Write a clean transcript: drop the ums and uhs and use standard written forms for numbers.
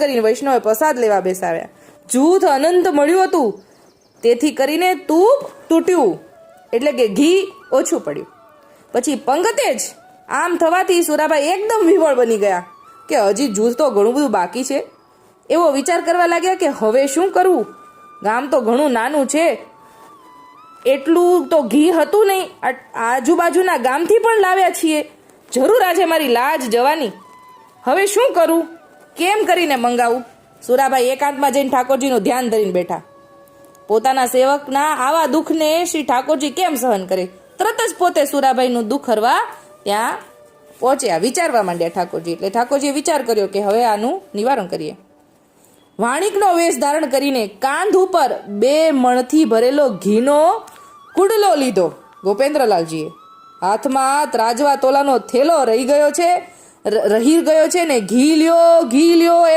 કરીને વૈષ્ણવે પ્રસાદ લેવા બેસાડ્યા. જૂથ અનંત મળ્યું હતું, તેથી કરીને તુપ તૂટ્યું, એટલે કે ઘી ઓછું પડ્યું. પછી પંગતે જ આમ થવાથી સુરાભાઈ એકદમ વિવળ બની ગયા કે હજી જૂથ તો ઘણું બધું બાકી છે. એવો વિચાર કરવા લાગ્યા કે હવે શું કરવું? ગામ તો ઘણું નાનું છે, એટલું તો ઘી હતું નહીં, આજુબાજુના ગામથી પણ લાવ્યા છીએ, જરૂર આજે મારી લાજ જવાની. હવે શું કરું? કેમ કરીને મંગાવું? સુરાભાઈ એકાંતમાં જઈને ઠાકોરજીનું ધ્યાન ધરીને બેઠા. પોતાના સેવકના આવા દુઃખને શ્રી ઠાકોરજી કેમ સહન કરે? તરત જ પોતે સુરાભાઈનું દુઃખ હરવા ત્યાં પહોંચ્યા. વિચારવા માંડ્યા ઠાકોરજી. એટલે ઠાકોરજીએ વિચાર કર્યો કે હવે આનું નિવારણ કરીએ. વાણિકનો વેશ ધારણ કરીને કાંધ ઉપર 2 મણથી ભરેલો ઘીનો કુડલો લીધો ગોપેન્દ્રલાલજીએ. હાથમાં ત્રાજવા તોલાનો થેલો રહી ગયો છે ને ઘી લ્યો એમ